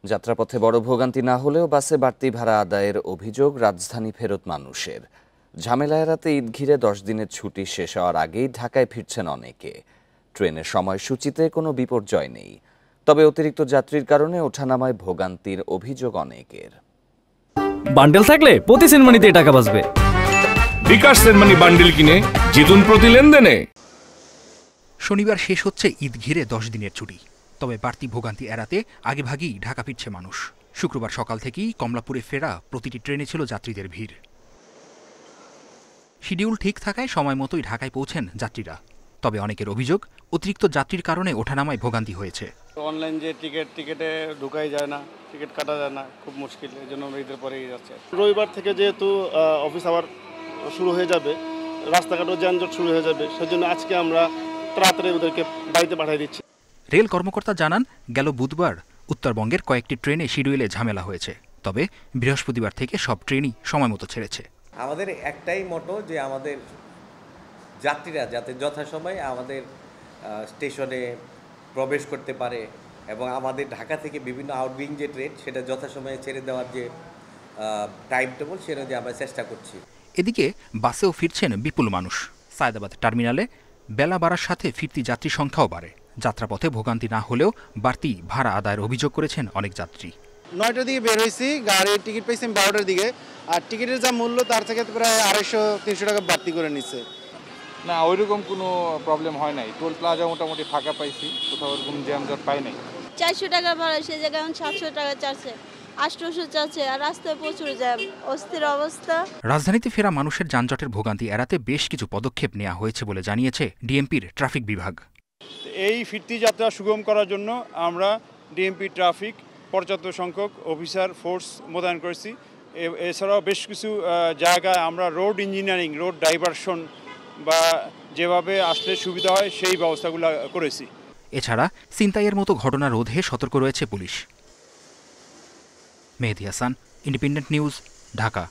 যাত্রাপথে বড় ভোগান্তি না হলেও বাসে বাড়তি ভাড়া আদায়ের অভিযোগ রাজধানী ফেরত মানুষের। ঝামেলা এড়াতে ঈদ ঘিরে 10 দিনের ছুটি শেষ হওয়ার আগেই ঢাকায় ফিরছেন অনেকে। ট্রেনের সময়সূচিতে কোনো বিপর্যয় নেই, তবে অতিরিক্ত যাত্রীর কারণে ওঠানামায় ভোগান্তির অভিযোগ অনেকের। বান্ডেল থাকলে প্রতি সেনমানিতে টাকা বাঁচবে। বিকাশ সেনমানি বান্ডেল কিনে জিতুন প্রতি লেনদেনে। শনিবার শেষ হচ্ছে ঈদ ঘিরে 10 দিনের ছুটি, তবে বাড়তি ভোগান্তি এড়াতে আগেভাগেই ঢাকা ফিরছে মানুষ। শুক্রবার সকাল থেকেই কমলাপুরে ফেরা প্রতিটি ট্রেনে ছিল যাত্রীদের ভিড়। শিডিউল ঠিক থাকায় সময় মতোই ঢাকায় পৌঁছেন যাত্রীরা, তবে অনেকের অভিযোগ অতিরিক্ত যাত্রীর কারণে ওঠানামায় ভোগান্তি হয়েছে। অনলাইন যে টিকিটে ঢুকাই যায় না, টিকিট কাটা যায় না, খুব মুশকিল। এই জন্য আমরা ঈদের পরেই যাচ্ছে। রবিবার থেকে যেহেতু অফিস আবার শুরু হয়ে যাবে, রাস্তাঘাটও যানজট শুরু হয়ে যাবে, সেজন্য আজকে আমরা তাড়াতাড়ি ওদেরকে বাড়িতে পাঠিয়ে দিচ্ছি। রেল কর্মকর্তা জানান, গেল বুধবার উত্তরবঙ্গের কয়েকটি ট্রেনে শিডিউলে ঝামেলা হয়েছে, তবে বৃহস্পতিবার থেকে সব ট্রেনই সময় মতো ছেড়েছে। আমাদের একটাই মোটো যে আমাদের যাত্রীরা যাতে যথাসময়ে আমাদের স্টেশনে প্রবেশ করতে পারে এবং আমাদের ঢাকা থেকে বিভিন্ন আউটগোয়িং যে ট্রেন সেটা যথাসময়ে ছেড়ে দেওয়ার যে টাইম টেবল সেটা যে আমরা চেষ্টা করছি। এদিকে বাসেও ফিরছেন বিপুল মানুষ। সায়েদাবাদ টার্মিনালে বেলা বাড়ার সাথে ফিরতি যাত্রী সংখ্যাও বাড়ে। যাত্রাপথে ভোগান্তি না হলেও বাড়তি ভাড়া আদায়ের অভিযোগ করেছেন অনেক যাত্রী। 9টার দিকে বের হয়েছি, গাড়ির টিকিট পেয়েছি 12টার দিকে, আর টিকিটের যা মূল্য তার থেকে প্রায় 250-300 টাকা বাড়তি করে নিচ্ছে। না, ওইরকম কোনো প্রবলেম হয় নাই। টোল প্লাজা মোটামুটি ফাঁকা পাইছি, কোথাও ওরকম জ্যামজট পাই নাই। 400 টাকা ভাড়া, সে জায়গায় 700 টাকা চাচ্ছে, 800 চাচ্ছে, আর রাস্তায় প্রচুর জ্যাম, অস্থির অবস্থা। রাজধানীতে ফেরা মানুষের যানজটের ভোগান্তি এড়াতে বেশ কিছু পদক্ষেপ নেওয়া হয়েছে বলে জানিয়েছে ডিএমপির ট্রাফিক বিভাগ। এই ফিরতি যাত্রা সুগম করার জন্য আমরা ডিএমপি ট্রাফিক পর্যাপ্ত সংখ্যক অফিসার ফোর্স মোতায়েন করেছি। এছাড়াও বেশ কিছু জায়গায় আমরা রোড ইঞ্জিনিয়ারিং, রোড ডাইভারশন বা যেভাবে আসলে সুবিধা হয় সেই ব্যবস্থাগুলো করেছি। এছাড়া ছিনতাইয়ের মতো ঘটনা রোধে সতর্ক রয়েছে পুলিশ। মেহেদী হাসান, ইন্ডিপেন্ডেন্ট নিউজ, ঢাকা।